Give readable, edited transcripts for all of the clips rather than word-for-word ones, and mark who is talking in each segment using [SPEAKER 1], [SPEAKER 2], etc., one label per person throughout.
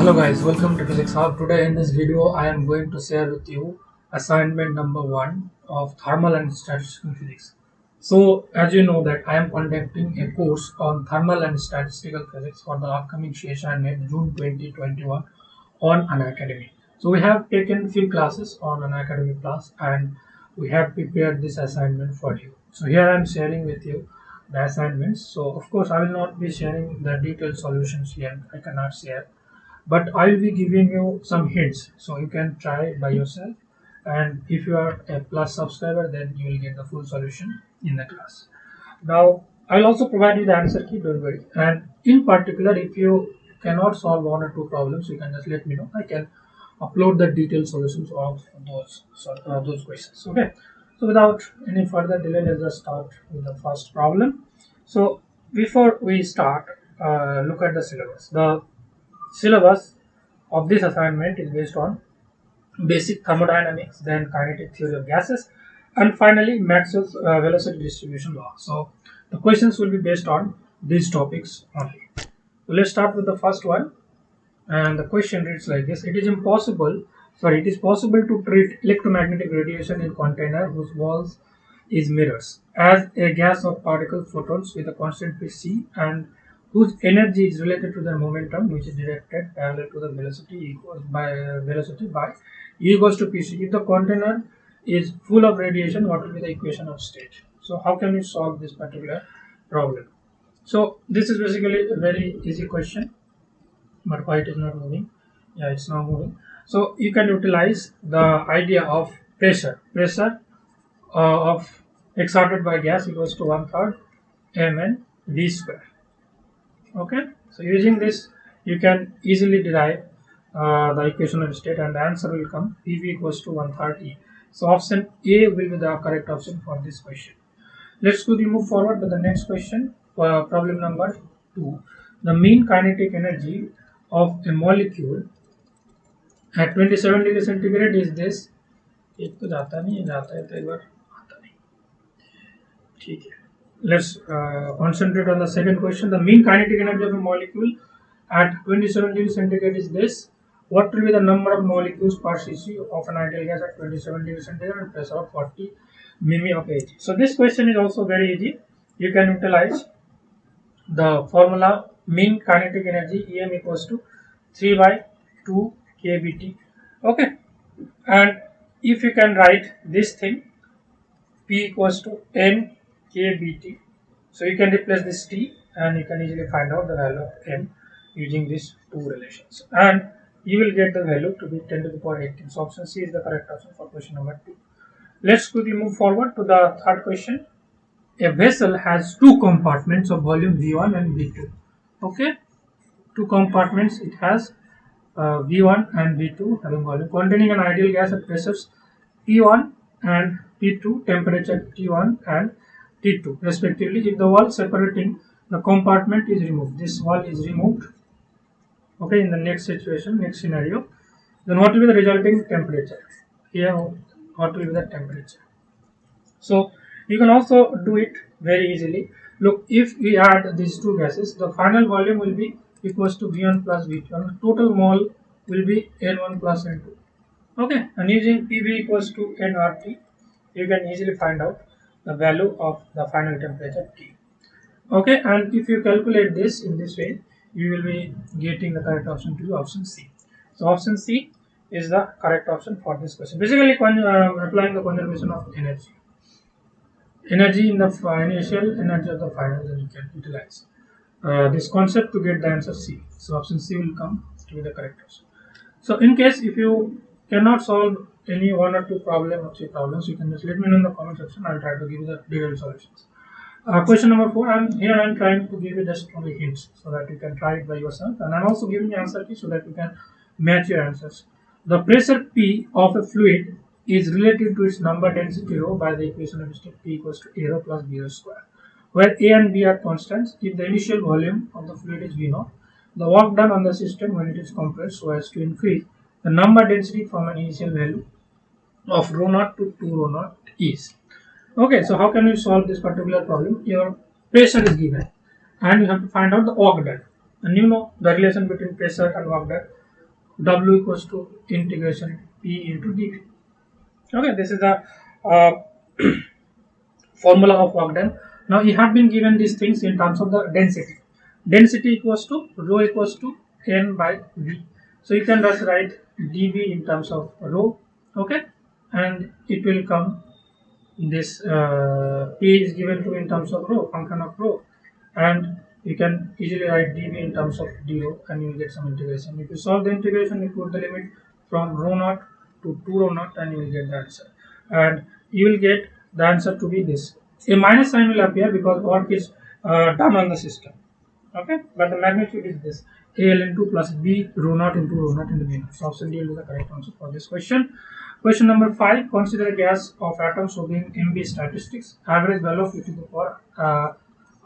[SPEAKER 1] Hello guys, welcome to Physics Hub. Today in this video I am going to share with you assignment number 1 of thermal and statistical physics. So as you know that I am conducting a course on thermal and statistical physics for the upcoming session in June 2021 on Unacademy. So we have taken few classes on Unacademy Plus and we have prepared this assignment for you. So here I am sharing with you the assignments. So of course I will not be sharing the detailed solutions here. I cannot share, but I will be giving you some hints so you can try it by yourself, and if you are a plus subscriber then you will get the full solution in the class. Now I will also provide you the answer key, don't worry, and in particular if you cannot solve one or two problems you can just let me know. I can upload the detailed solutions of those questions. Okay, so without any further delay, let's just start with the first problem. So before we start, look at the syllabus. The syllabus of this assignment is based on basic thermodynamics, then kinetic theory of gases, and finally Maxwell's velocity distribution law. So the questions will be based on these topics only. So let's start with the first one, and the question reads like this: It is possible to treat electromagnetic radiation in container whose walls is mirrors as a gas of particle photons with a constant p c and whose energy is related to their momentum, which is directed parallel to the velocity by u equals to pc. If the container is full of radiation, what will be the equation of state? So how can we solve this particular problem? So this is basically a very easy question, but why it is not moving? Yeah, it's not moving. So you can utilize the idea of pressure of exerted by gas equals to 1/3 mn v square. Okay, so using this you can easily derive the equation of state, and the answer will come pv equals to 1/3 e. So option A will be the correct option for this question. Let's quickly move forward to the next question. Problem number 2. The mean kinetic energy of a molecule at 27 degree centigrade is this. एक तो जाता नहीं, जाता है तो एक बार आता नहीं. ठीक है. Let's concentrate on the second question. The mean kinetic energy of a molecule at 27 degree centigrade is this. What will be the number of molecules per cc of an ideal gas at 27 degree centigrade and pressure of 40 mmi of Ag? So this question is also very easy. You can utilize the formula mean kinetic energy Em equals to 3 by 2 kBT. Okay, and if you can write this thing P equals to n kBT, so you can replace this T and you can easily find out the value of M using these two relations, and you will get the value to be 10 to the power 18. So option C is the correct option for question number 2. Let's quickly move forward to the third question. A vessel has two compartments of volume V1 and V2. Okay, two compartments, it has V1 and V2 having volume containing an ideal gas at pressures P1 and P2, temperature T1 and T2 respectively. If the wall separating the compartment is removed, this wall is removed, okay, in the next situation, next scenario, then what will be the resulting temperature? Here what will be the temperature? So you can also do it very easily. Look, if we add these two gases, the final volume will be equals to V1 plus V2 and total mole will be N1 plus N2. Okay, and using PV equals to nRT, you can easily find out the value of the final temperature T. Okay, and if you calculate this in this way, you will be getting the correct option to be option C. So option C is the correct option for this question. Basically, applying the conservation of energy in the initial, energy of the final, then you can utilize this concept to get the answer C. So option C will come to be the correct option. So in case if you cannot solve any one or two problem or three problems, you can just let me know in the comment section. I'll try to give you the detailed solutions. Question number 4. I'm trying to give you just only hints so that you can try it by yourself, and I'm also giving you answer key so that you can match your answers. The pressure P of a fluid is related to its number density rho by the equation of state P equals to A rho plus B rho square, where A and B are constants. If the initial volume of the fluid is V0, the work done on the system when it is compressed so as to increase the number density from an initial value of rho naught to 2 rho naught is. Okay, so how can we solve this particular problem? Your pressure is given and you have to find out the work done, and you know the relation between pressure and work done. W equals to integration P into dV. Okay, this is the uh, formula of work done. Now you have been given these things in terms of the density. Density equals to rho equals to N by V. So you can just write dV in terms of rho, okay, and it will come this P is given to in terms of rho, function of rho, and you can easily write dV in terms of d rho, and you will get some integration. If you solve the integration, you put the limit from rho naught to 2 rho naught, and you will get the answer. And you will get the answer to be this. A minus sign will appear because work is done on the system. Okay, but the magnitude is this: ALN2 plus B rho naught into rho naught into V naught. So option D will be the correct answer for this question. Question number 5. Consider a gas of atoms obeying MB statistics. Average value of e to the power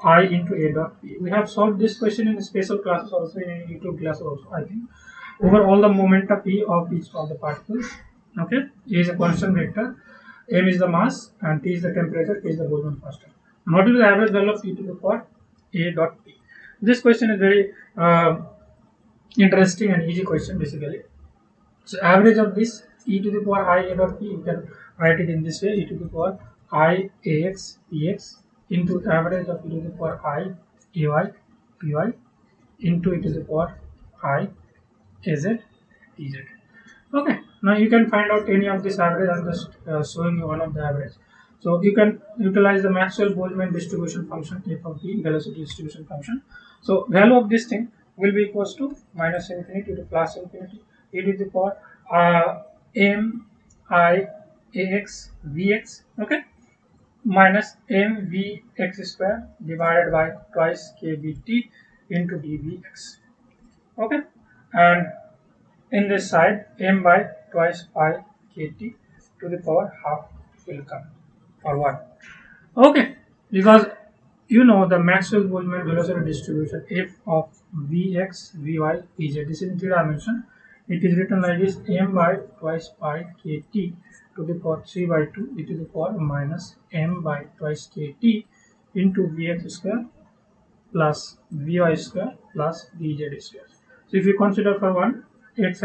[SPEAKER 1] I into A dot P. We have solved this question in special classes also, in YouTube classes also, I think. Over all the momenta P of each of the particles. Okay, A is a constant vector, M is the mass, and T is the temperature, K is the Boltzmann constant. And what is the average value of e to the power A dot P? This question is very interesting and easy question basically. So average of this e to the power I A dot P, you can write it in this way: e to the power I AX PX into average of e to the power I AY PY into e to the power I AZ TZ. Okay, now you can find out any of this average. I'm just showing you one of the average. So you can utilize the Maxwell-Boltzmann distribution function f of t, velocity distribution function. So value of this thing will be equals to minus infinity to plus infinity e to the power m I ax vx, okay, minus m v x square divided by twice k b t into dvx, okay, and in this side, m by twice pi kt to the power half will come, or 1. Okay, because you know the Maxwell-Boltzmann velocity distribution f of vx, vy, vz. This is in 3 dimension. It is written like this: m by twice pi kt to the power 3 by 2 e to the power minus m by twice kt into vx square plus vy square plus vz square. So if you consider for one x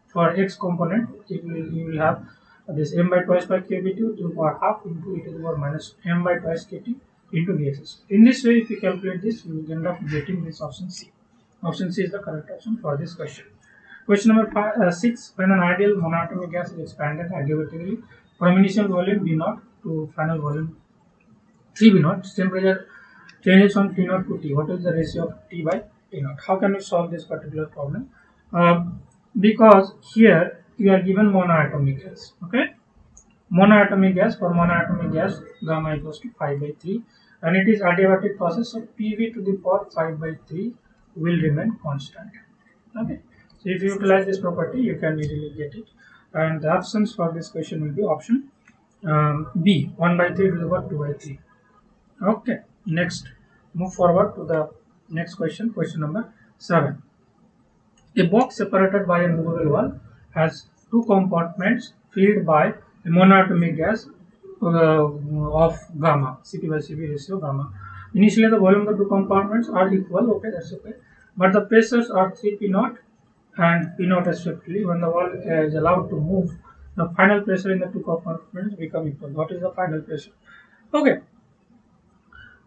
[SPEAKER 1] for x component, you will have this m by twice by kbt to the power half into e to the power minus m by twice kt into vx. In this way, if you calculate this, you will end up getting this option C. Option C is the correct option for this question. Question number 6. When an ideal monatomic gas is expanded adiabatically from initial volume V naught to final volume 3 V naught, temperature changes from T naught to T. What is the ratio of T by T naught? How can we solve this particular problem? Because here you are given monoatomic gas. Okay, monoatomic gas, for monoatomic gas gamma equals to 5 by 3, and it is adiabatic process, so PV to the power 5 by 3 will remain constant. Okay, so if you utilize this property, you can easily get it, and the options for this question will be option B, 1 by 3 to the power 2 by 3. Okay, next, move forward to the next question. Question number 7. A box separated by a movable wall has two compartments filled by a monoatomic gas of gamma, Cp by Cv ratio gamma. Initially, the volume of the two compartments are equal. Okay, that's okay. But the pressures are 3 P naught and P naught respectively. When the wall is allowed to move, the final pressure in the two compartments become equal. What is the final pressure? Okay,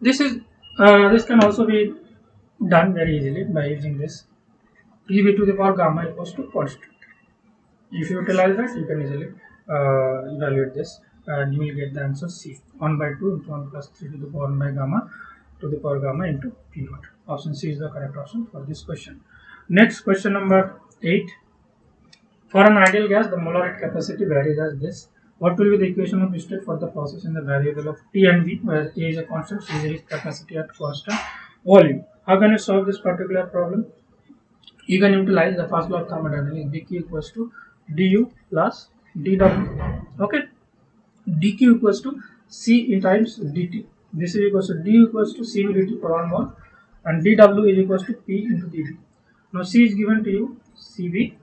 [SPEAKER 1] this can also be done very easily by using this PV to the power gamma equals to constant. If you utilize that, you can easily evaluate this, and you will get the answer C, 1 by 2 into 1 plus 3 to the power 1 by gamma to the power gamma into P naught. Option C is the correct option for this question. Next, question number 8. For an ideal gas, the molar heat capacity varies as this. What will be the equation of state for the process in the variable of T and V, where A is a constant, C is the heat capacity at constant volume? How can you solve this particular problem? You can utilize the first law of thermodynamics. dq equals to du plus dw. Okay, dq equals to c in times dt. This is equals to du equals to cv dt per 1 mole, and dw is equals to p into dv. Now c is given to you, cv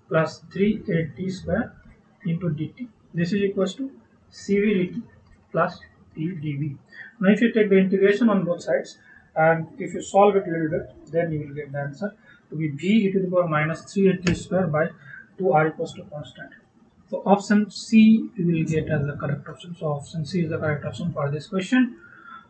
[SPEAKER 1] plus 3t square into dt. This is equals to cv dt plus p dv. Now if you take the integration on both sides, and if you solve it a little bit, then you will get the answer. to be v e to the power minus 3at square by 2r equals to constant. So option C we will get as the correct option. So option C is the correct option for this question.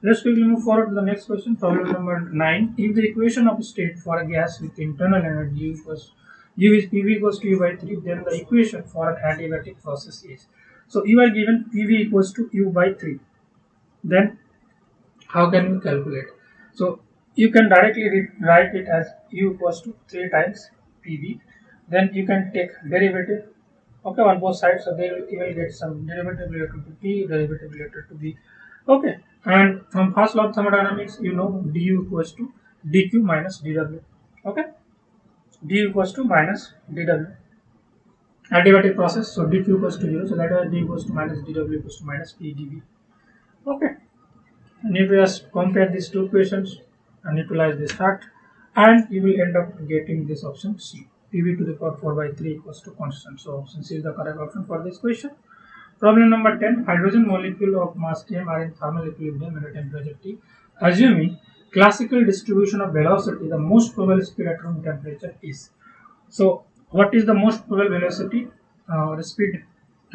[SPEAKER 1] Let's quickly move forward to the next question. Problem number 9. If the equation of state for a gas with internal energy equals U is PV equals to U by 3, then the equation for an adiabatic process is. So you are given PV equals to U by 3. Then how can you calculate? So you can directly write it as U equals to 3 times PV. Then you can take derivative, okay, on both sides. So you will get some derivative related to P, derivative related to V. Okay, and from first law of thermodynamics, you know du equals to dq minus dw. Okay, du equals to minus dw. Adiabatic process, so dq equals to 0, so that is d equals to minus dw equals to minus p dv. Okay, and if you just compare these two equations and utilize this fact, and you will end up getting this option C. PV to the power 4 by 3 equals to constant. So option C is the correct option for this question. Problem number 10. Hydrogen molecule of mass m are in thermal equilibrium at a temperature T. Assuming classical distribution of velocity, the most probable speed at room temperature is. So what is the most probable velocity or speed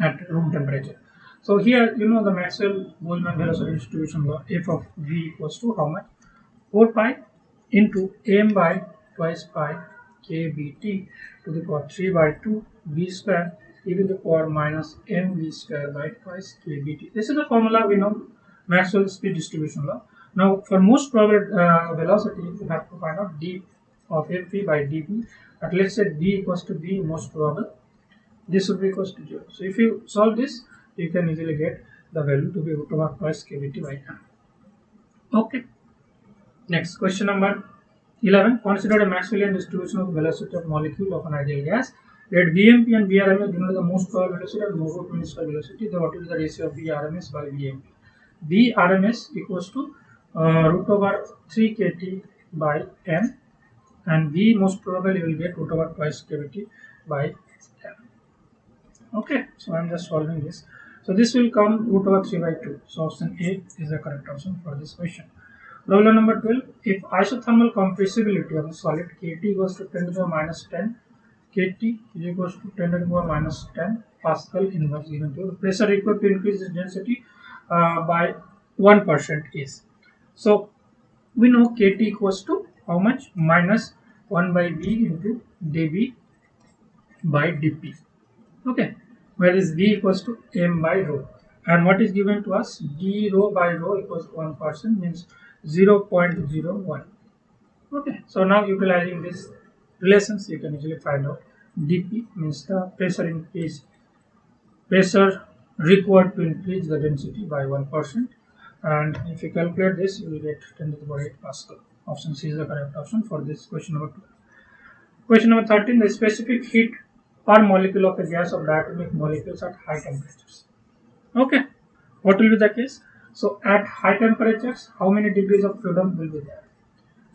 [SPEAKER 1] at room temperature? So here you know the Maxwell-Boltzmann velocity distribution law. F of v equals to how much? 4 pi into m by twice pi kbt to the power 3 by 2 v square e to the power minus mv square by twice kbt. This is the formula we know, Maxwell speed distribution law. Now for most probable velocity, you have to find out d of mv by dv. But let's say d equals to b most probable. This would be equals to 0. So if you solve this, you can easily get the value to be root over twice kbt by m. Okay. Next, question number 11. Consider a Maxwellian distribution of velocity of molecule of an ideal gas. Let Vmp and Vrms denote the most probable velocity and most mean square velocity. Then what is the ratio of Vrms by Vmp? Vrms equals to root over 3 kt by m, and V most probably will get root over twice kbt by m. Okay, so I am just solving this. So this will come root over 3 by 2. So option A is the correct option for this question. Problem number 12. If isothermal compressibility of a solid Kt equals to 10 to the minus 10, Kt is equals to 10 to the power minus 10 Pascal inverse given to the pressure required to increase its density by 1% is. So we know Kt equals to how much? Minus 1 by V into dV by dP. Okay, where is V equals to m by rho, and what is given to us? D rho by rho equals 1%, means 0.01. Okay, so now utilizing these relations, you can easily find out dP means the pressure increase, pressure required to increase the density by 1%, and if you calculate this, you will get 10 to the power 8 Pascal. Option C is the correct option for this question number 2. Question number 13. The specific heat per molecule of a gas of diatomic molecules at high temperatures. Okay, what will be the case? So at high temperatures, how many degrees of freedom will be there?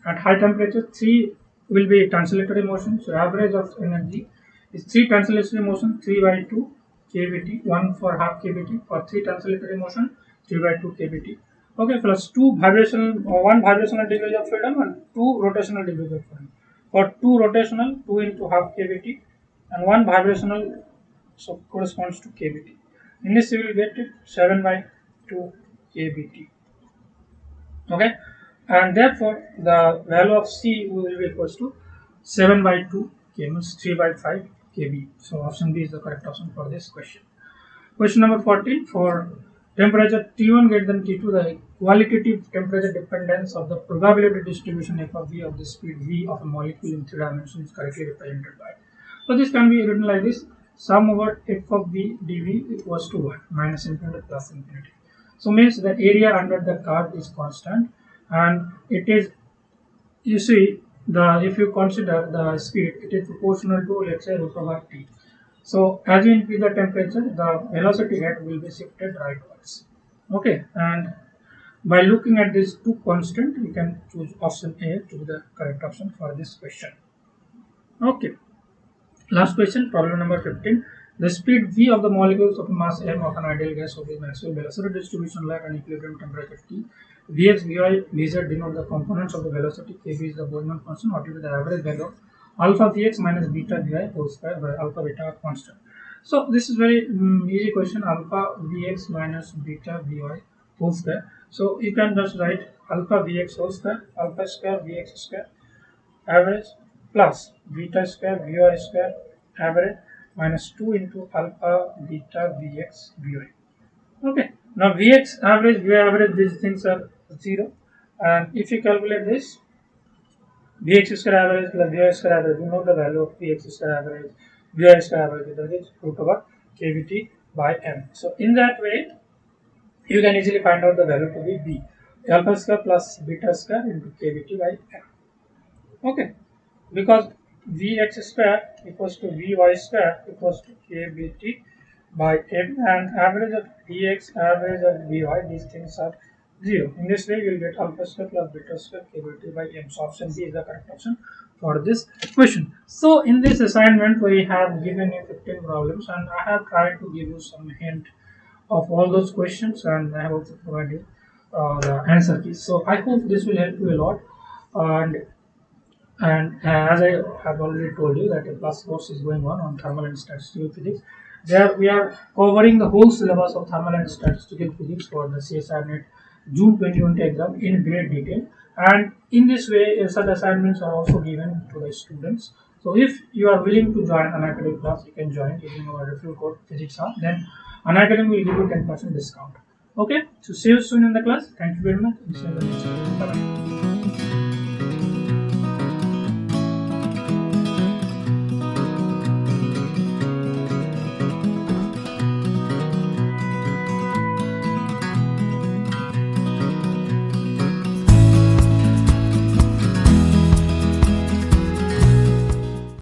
[SPEAKER 1] At high temperature, 3 will be translatory motion. So average of energy is 3 translatory motion, 3 by 2 kBt, 1 for half kBt. For 3 translatory motion, 3 by 2 kBt. Okay, plus 2 vibrational or 1 vibrational degrees of freedom and 2 rotational degrees of freedom. For 2 rotational, 2 into half kBt, and 1 vibrational, so corresponds to kBt. In this, you will get it 7 by 2 kBt. Okay, and therefore the value of C will be equals to 7 by 2 k, means 3 by 5 kb. So option B is the correct option for this question. Question number 14. For temperature T1 greater than T2, the qualitative temperature dependence of the probability distribution f of v of the speed v of a molecule in 3 dimensions is correctly represented by. So this can be written like this: sum over f of v dv equals to 1 minus infinity plus infinity. So means the area under the curve is constant, and it is, you see, the if you consider the speed, it is proportional to, let's say, root over t. So as you increase the temperature, the velocity head will be shifted rightwards. Okay, and by looking at these two constants, you can choose option A to be the correct option for this question. Okay, last question, problem number 15. The speed v of the molecules of mass m of an ideal gas obeys Maxwell velocity distribution law at an equilibrium temperature T. Vx, Vy, Vz denote the components of the velocity. Kb is the Boltzmann constant. What will be the average value of alpha Vx minus beta Vi whole square, where alpha beta are constant. So this is very easy question, alpha Vx minus beta Vi whole square. So you can just write alpha Vx whole square, alpha square Vx square average plus beta square Vi square average minus 2 into alpha beta Vx Vi. Okay, now Vx average, Vi average, these things are 0, and if you calculate this, Vx square average plus Vi square average, we know the value of Vx square average, Vi square average, that is root over kVt by m. So in that way, you can easily find out the value to be B, alpha square plus beta square into kVt by m. Okay, because Vx square equals to Vy square equals to kVt by m, and average of Vx, average of Vy, these things are 0. In this way, you will get alpha square plus beta square kVt by m. So option B is the correct option for this question. So in this assignment, we have given you 15 problems, and I have tried to give you some hint of all those questions, and I have also provided you the answer keys. So I hope this will help you a lot. And as I have already told you that a plus course is going on thermal and statistical physics. There we are covering the whole syllabus of thermal and statistical physics for the CSIR NET June 2020 exam in great detail. And in this way, such assignments are also given to the students. So if you are willing to join an academic class, you can join using our referral code physics hub. Then an academy will give you 10% discount. Okay, so see you soon in the class. Thank you very much. See you in the next video. Bye bye.